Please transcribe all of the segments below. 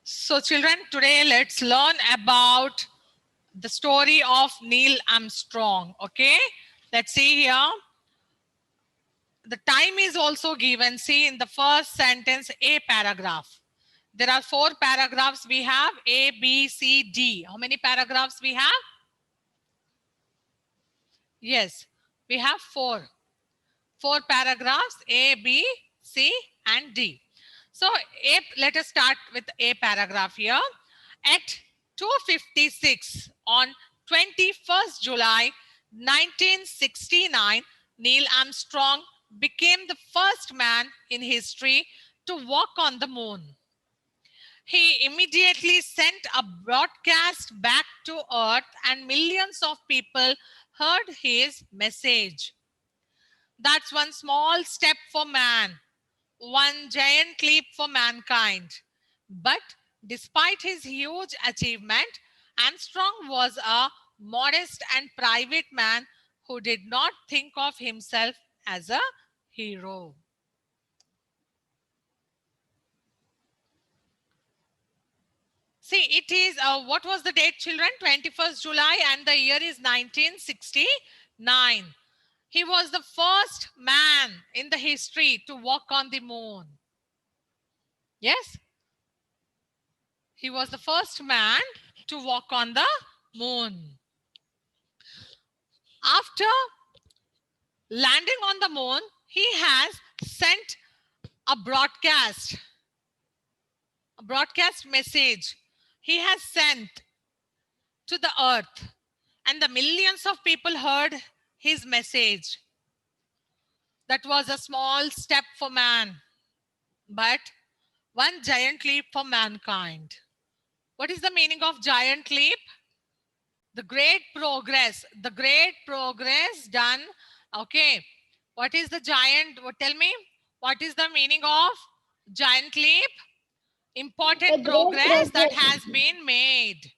So children, today let's learn about the story of Neil Armstrong. Okay, let's see here. The time is also given. See in the first sentence, a paragraph. There are 4 paragraphs we have, A, B, C, D. How many paragraphs we have? Yes, we have 4. 4 paragraphs, A, B, C, and D. So let us start with A paragraph here. At 2:56 on 21st July 1969, Neil Armstrong became the first man in history to walk on the moon. He immediately sent a broadcast back to Earth, and millions of people heard his message. That's one small step for man, one giant leap for mankind. But despite his huge achievement, Armstrong was a modest and private man who did not think of himself as a hero. See, it is, what was the date, children? 21st July, and the year is 1969. He was the first man in the history to walk on the moon. Yes? He was the first man to walk on the moon. After landing on the moon, he has sent a broadcast message. He has sent to the earth, and the millions of people heard his message. That was a small step for man, but one giant leap for mankind. What is the meaning of giant leap? The great progress done. Okay, what is the giant? Tell me, what is the meaning of giant leap? A Important great progress that progress. has been made.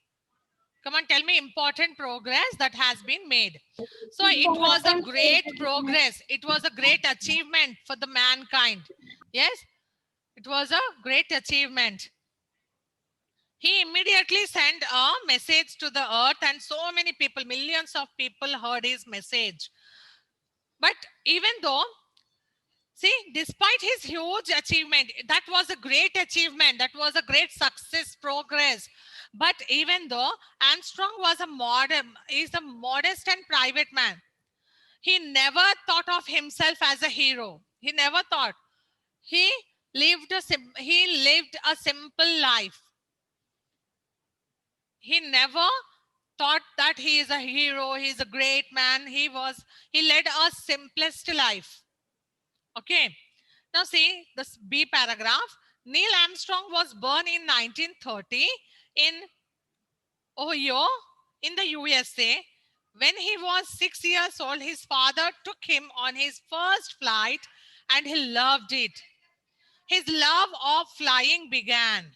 Come on, tell me, important progress that has been made. So it was a great progress, it was a great achievement for the mankind. Yes, it was a great achievement. He immediately sent a message to the earth, and so many people, millions of people heard his message. But even though, see, despite his huge achievement, that was a great achievement, that was a great success, progress. But even though Armstrong was is a modest and private man, he never thought of himself as a hero. He never thought. He he lived a simple life. He never thought that he is a hero, he's a great man. He led a simplest life. Okay, now see this B paragraph. Neil Armstrong was born in 1930 in Ohio in the USA. When he was 6 years old, his father took him on his first flight, and he loved it. His love of flying began.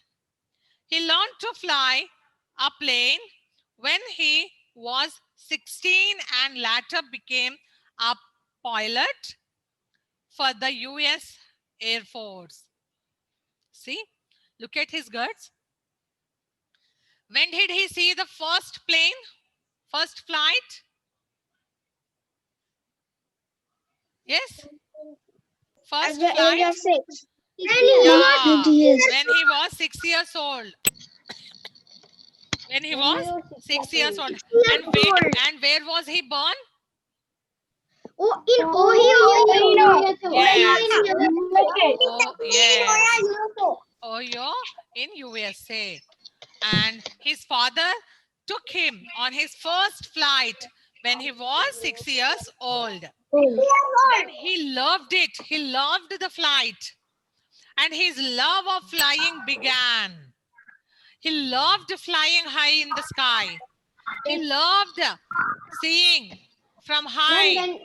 He learned to fly a plane when he was 16, and later became a pilot for the US Air Force. See, look at his guts. When did he see the first plane, first flight? Yes, At first the age flight. of 6. Yeah, when he was 6 years old. When he When he was was 6 6 years years old. old. And where was he born? Oh, in Ohio. Yes. USA. Oh, yes. Ohio in USA. And his father took him on his first flight when he was 6 years old. Then he loved it. He loved the flight. And his love of flying began. He loved flying high in the sky. He loved seeing from And high. when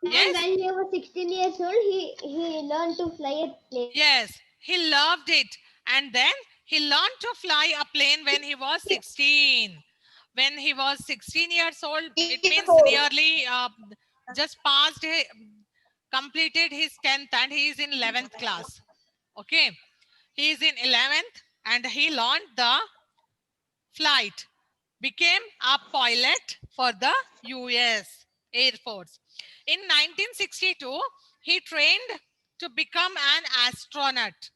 Yes? he was 16 years old, he learned to fly a plane. Yes, he loved it. And then he learned to fly a plane when he was 16. When he was 16 years old, it means nearly just completed his 10th, and he is in 11th class. Okay. He is in 11th, and he learned the flight, became a pilot for the US Air Force. In 1962, he trained to become an astronaut.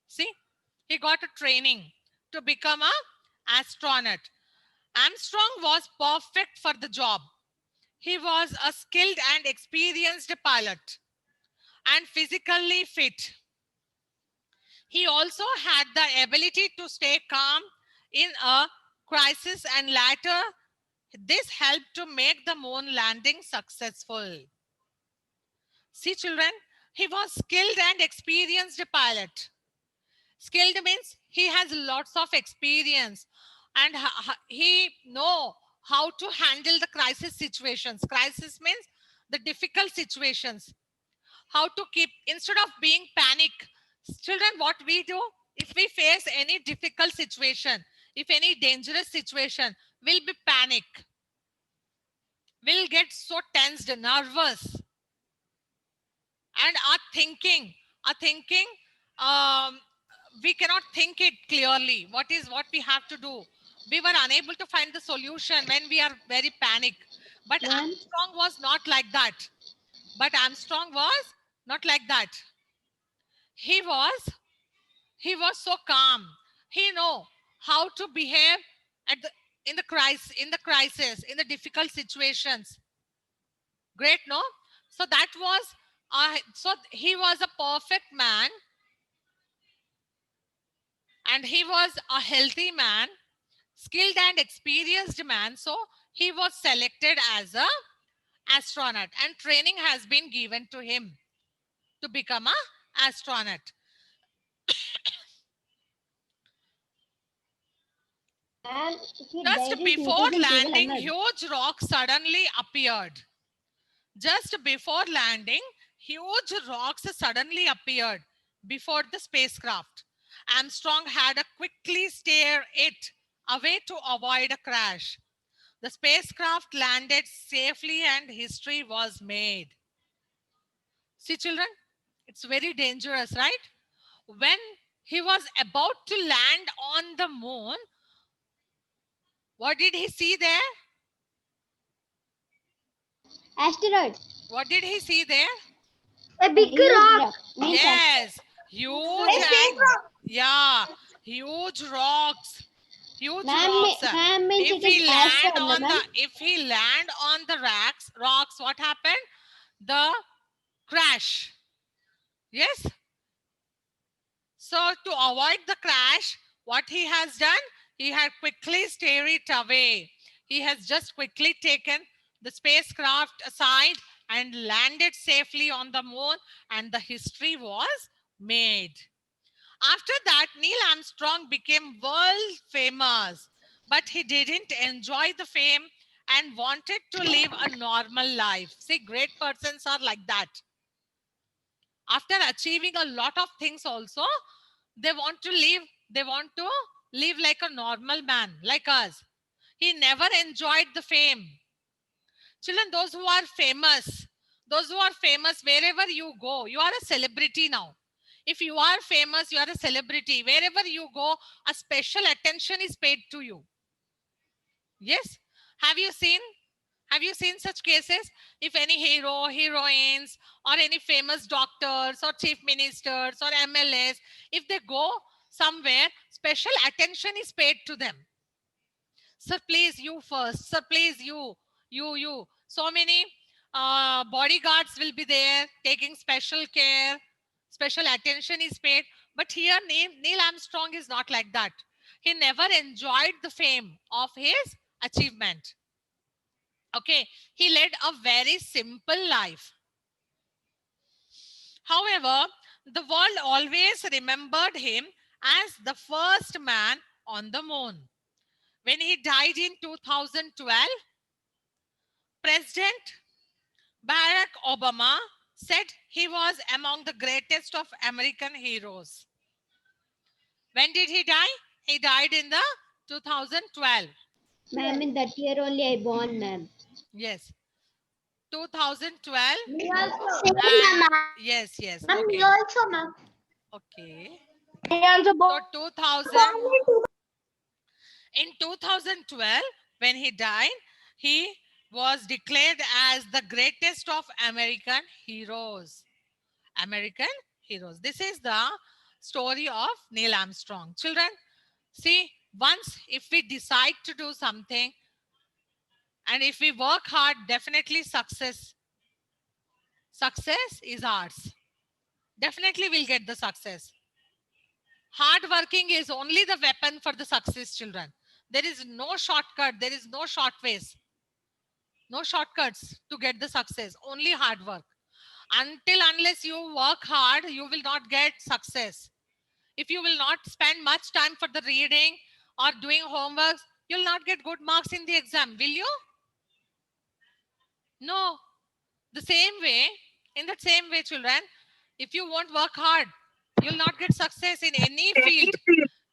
See, he got a training to become a astronaut. Armstrong was perfect for the job. He was a skilled and experienced pilot and physically fit. He also had the ability to stay calm in a crisis, and later this helped to make the moon landing successful. See, children, he was skilled and experienced pilot. Skilled means he has lots of experience and he know how to handle the crisis situations. Crisis means the difficult situations. How to keep, instead of being panic, children, what we do, if we face any difficult situation, if any dangerous situation, we'll be panic, we'll get so tensed, nervous, and our thinking, um, we cannot think it clearly. What we have to do? We were unable to find the solution when we are very panic. But Ma'am? Armstrong was not like that. But Armstrong was not like that. He was he was so calm. He know how to behave at the in the crisis, in the difficult situations. Great, no? So that was so he was a perfect man, and he was a healthy man, skilled and experienced man. So he was selected as a astronaut, and training has been given to him to become a astronaut. Ma'am, he Just died in before 2012, landing, ma'am. huge rocks suddenly appeared. Just before landing, huge rocks suddenly appeared before the spacecraft. Armstrong had to quickly steer it away to avoid a crash. The spacecraft landed safely and history was made. See, children, it's very dangerous, right? When he was about to land on the moon, what did he see there? Asteroid. What did he see there? A big Huge rock. means Yes, huge and yeah, huge rocks, huge rocks. ma'am means it is asteroid, no, ma'am. If he land on the rocks, what happened? The crash. Yes. So to avoid the crash, what he has done, he had quickly steered it away. He has just quickly taken the spacecraft aside and landed safely on the moon, and the history was made. After that, Neil Armstrong became world famous, but he didn't enjoy the fame and wanted to live a normal life. See, great persons are like that. After achieving a lot of things also, they want to live like a normal man, like us. He never enjoyed the fame. Children, those who are famous, wherever you go, you are a celebrity now. If you are famous, you are a celebrity. Wherever you go, a special attention is paid to you. Yes. Have you seen? Have you seen such cases? If any hero, heroines, or any famous doctors or chief ministers or MLAs, if they go somewhere, special attention is paid to them. Sir, please, you first. Sir, please, you. So many bodyguards will be there taking special care. Special attention is paid. But here, Neil Armstrong is not like that. He never enjoyed the fame of his achievement. Okay, he led a very simple life. However, the world always remembered him as the first man on the moon. When he died in 2012, President Barack Obama said he was among the greatest of American heroes. When did he die? He died in the 2012. Ma'am, in that year only I born, ma'am. Yes, 2012. Me also. And Same, ma'am. yes, Ma'am, me okay, also, ma'am. okay. So 2000, in 2012, when he died, he was declared as the greatest of American heroes. American heroes. This is the story of Neil Armstrong. Children, see, once if we decide to do something and if we work hard, definitely success is ours. Definitely we'll get the success. Hard working is only the weapon for the success, children. There is no shortcut, there is no short ways, no shortcuts to get the success, only hard work. Unless you work hard, you will not get success. If you will not spend much time for the reading or doing homeworks, you'll not get good marks in the exam, will you? No. The same way, in the same way, children, if you won't work hard, you'll not get success in any field.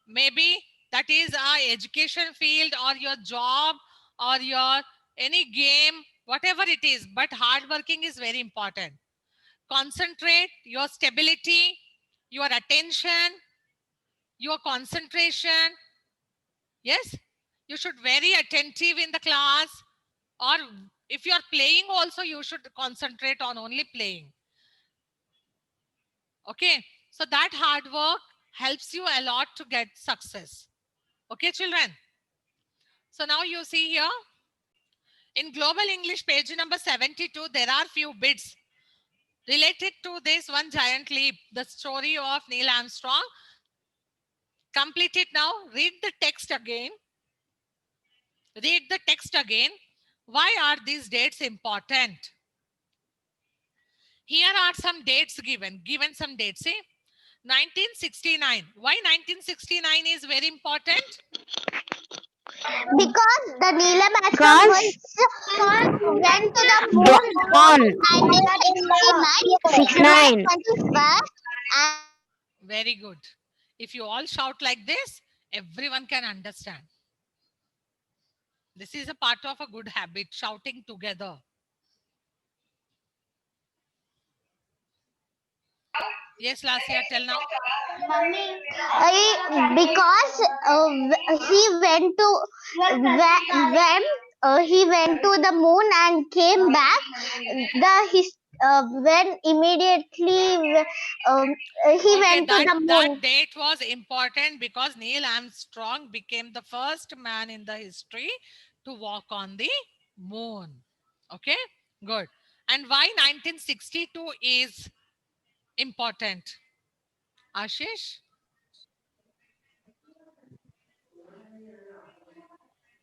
Maybe that is our education field or your job or your any game, whatever it is. But hard working is very important. Concentrate, your stability, your attention, your concentration. Yes, you should very attentive in the class, or if you are playing also, you should concentrate on only playing. Okay, so that hard work helps you a lot to get success. Okay, children. So now you see here in Global English page number 72, there are few bits related to this one giant leap, the story of Neil Armstrong. Complete it now. Read the text again. Read the text again. Why are these dates important? Here are some dates given. Given some dates. See, 1969. Why 1969 is very important? Because the Neelam Armstrong went to the moon in 1969, July 21st. Very good. If you all shout like this, everyone can understand. This is a part of a good habit, shouting together. Yes, Lasya, tell now. Because he went to when he went to the moon and came back, when immediately he went to the moon. That date was important because Neil Armstrong became the first man in the history to walk on the moon. Okay, good. And why 1962 is important? Ashish?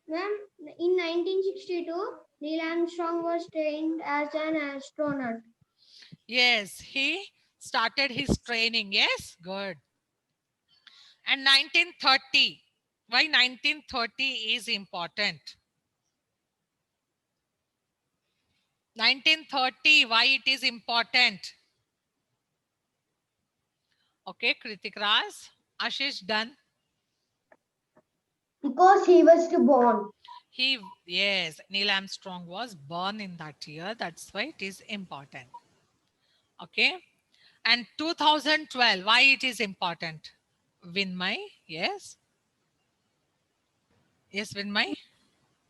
Ma'am, in 1962, Neil Armstrong was trained as an astronaut. Yes, he started his training. Yes, good. And 1930. Why 1930 is important? 1930, why it is important? Okay, Kritik Ras. Ashish, done. Because he was born. Yes, Neil Armstrong was born in that year. That's why it is important. Okay. And 2012, why it is important? Vinmay, yes. Yes, Vinmay.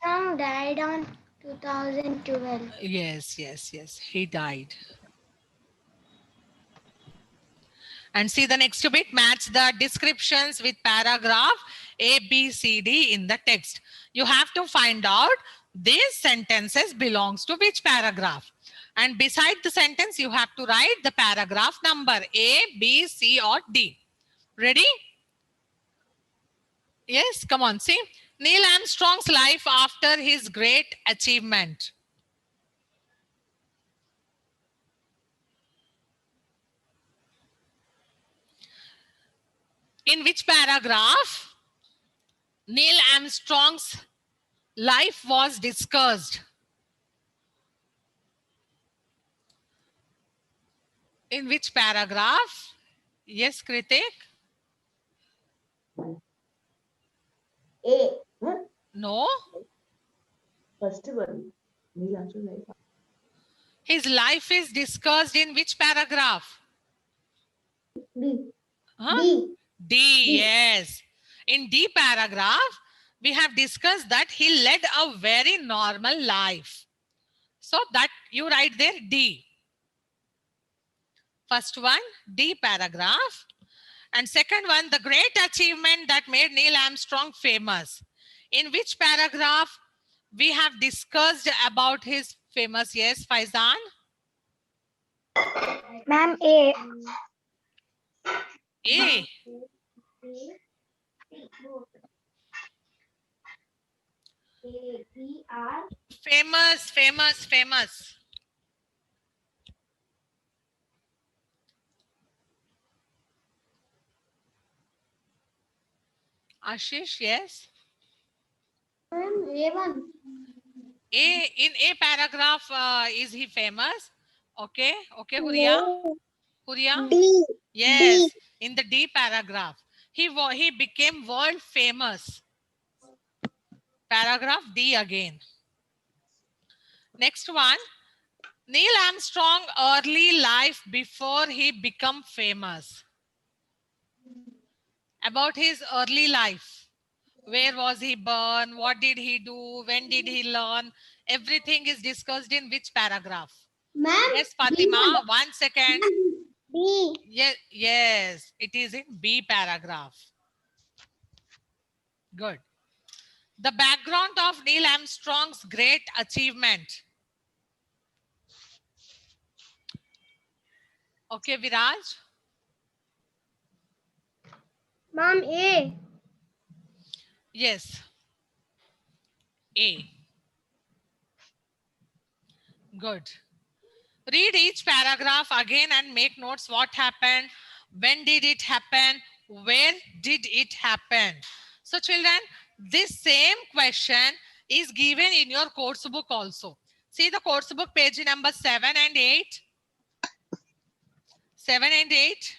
Died on 2012. Yes. He died. And see the next bit, match the descriptions with paragraph A, B, C, D in the text. You have to find out these sentences belongs to which paragraph. And beside the sentence, you have to write the paragraph number A, B, C or D. Ready? Yes, come on, see. Neil Armstrong's life after his great achievement. In which paragraph Neil Armstrong's life was discussed? In which paragraph? Yes, Kritik? A. No. First one. Neil Armstrong life. His life is discussed in which paragraph? D. Huh? D. D, yes. In D paragraph, we have discussed that he led a very normal life. So that you write there D. First one, D paragraph. And second one, the great achievement that made Neil Armstrong famous. In which paragraph we have discussed about his famous, yes, Faizan? Ma'am, A. A. Famous, famous, famous. Ashish, yes. A1. A, in A paragraph, is he famous? Okay, okay, Huria. Huria? D. Yes, in the D paragraph. He became world famous. Paragraph D again. Next one. Neil Armstrong early life before he become famous. About his early life. Where was he born? What did he do? When did he learn? Everything is discussed in which paragraph? Ma'am. Yes, Fatima, 1 second. D. Yes, yes, it is in B paragraph. Good. The background of Neil Armstrong's great achievement. Okay, Viraj. Ma'am, A. Yes. A. Good. Read each paragraph again and make notes. What happened? When did it happen? Where did it happen? So children, this same question is given in your course book also. See the course book page number 7 and 8. 7 and 8.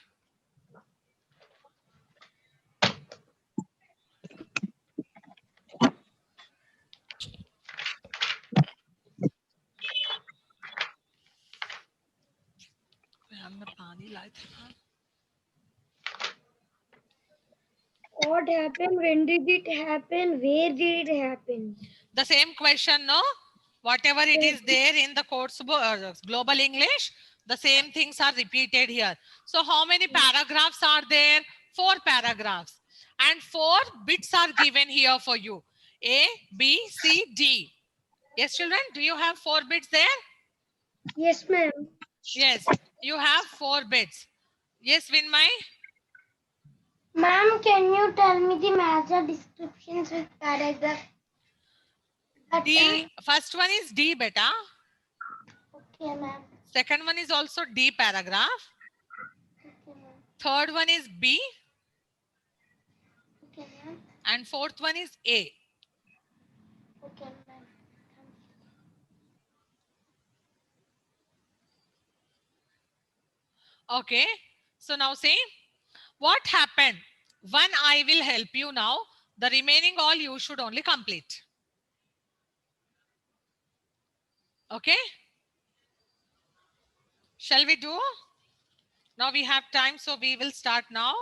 हमने पानी लाए थे ना. What happened? When did it happen? Where did it happen? The same question, no? Whatever it is there in the course book, global English, the same things are repeated here. So how many paragraphs are there? 4 paragraphs. And 4 bits are given here for you. A, B, C, D. Yes, children, do you have 4 bits there? Yes, ma'am. Yes, you have 4 bits. Yes, Vinmay? Ma'am, can you tell me the major descriptions with paragraph? D, first one is D, beta. Okay, ma'am. Second one is also D paragraph. Okay, ma'am. Third one is B. Okay, ma'am. And fourth one is A. Okay, ma'am. Okay. So now see what happened. One I will help you now. The remaining all you should only complete. Okay. Shall we do? Now we have time, so we will start now.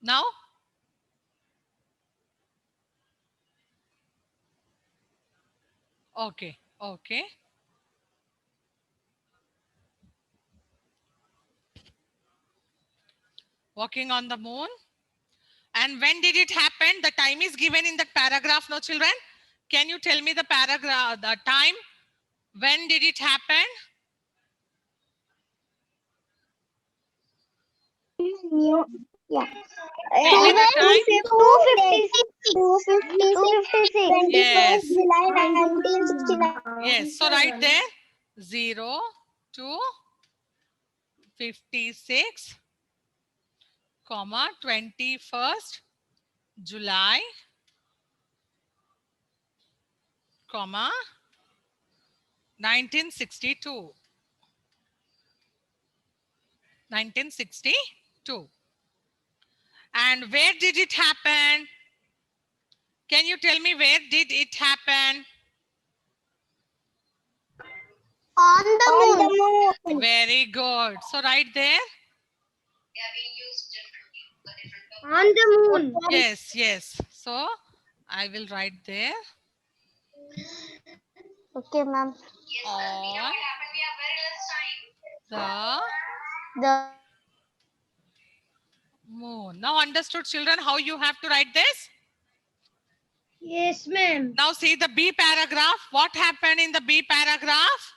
Now? Okay. Okay. Walking on the moon. And when did it happen? The time is given in the paragraph, no children? Can you tell me the paragraph, the time? When did it happen? Yeah. Tell me the time. 256. Yes. July 1969. Yes. So right there, 0 to 56, comma 21st July, comma 1962. 1962. And where did it happen? Can you tell me where did it happen? On the moon. Very good. So right there. On the moon. Yes, yes. So I will write there. Okay, ma'am. On the The moon. Now understood, children, how you have to write this? Yes, ma'am. Now see the B paragraph. What happened in the B paragraph?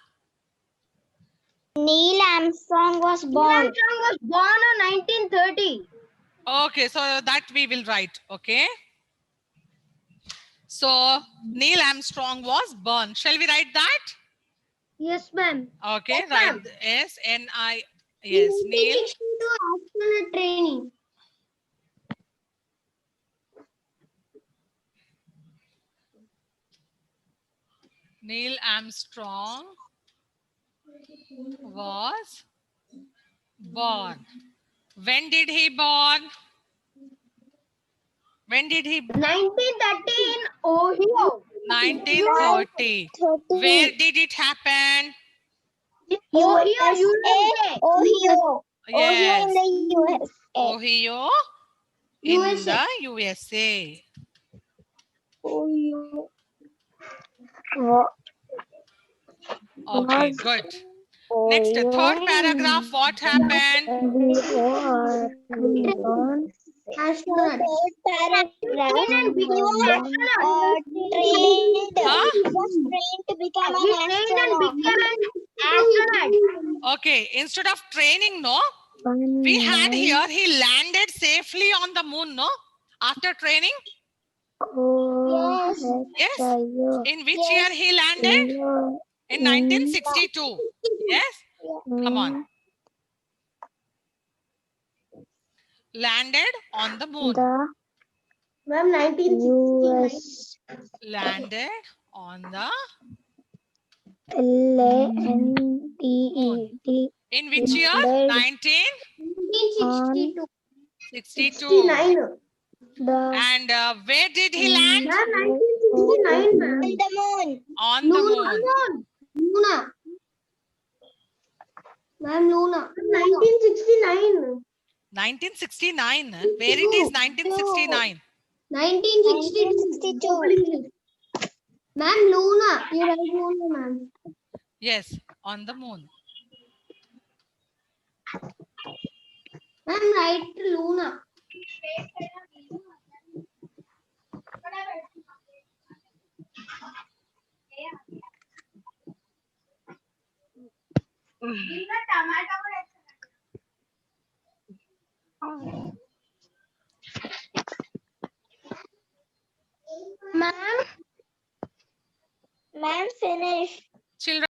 Neil Armstrong was born. Neil Armstrong was born on 1930. Okay, so that we will write. Okay. So Neil Armstrong was born. Shall we write that? Yes, ma'am. Okay, Yes, write ma'am. S-N-I. Yes, Neil. Astronaut training. Neil Armstrong was born. When did he born? When did he? 1930 in Ohio. 1930. Where did it happen? Ohio, USA. Ohio. Yes. Ohio in the USA. Ohio in USA. the USA. Ohio. Okay, good. Next, the third paragraph. What happened? Astronaut. Huh? He was trained to become an astronaut. Okay, instead of training, no, we had here he landed safely on the moon, no? After training, Yes. yes. In which year he landed? In 1962. Yes. Come on. Landed on the moon. Ma'am, 1969. Landed on the LANDED. in which year? 1962. 69. And where did he land? Ma'am, 1969, ma'am. The moon. On the moon. Luna. Ma'am, Luna. 1969. 1969. Where it is 1969? 1962. Ma'am, Luna. You write Luna, ma'am. Yes, on the moon. Ma'am, write Luna. Ma'am, finish. Children.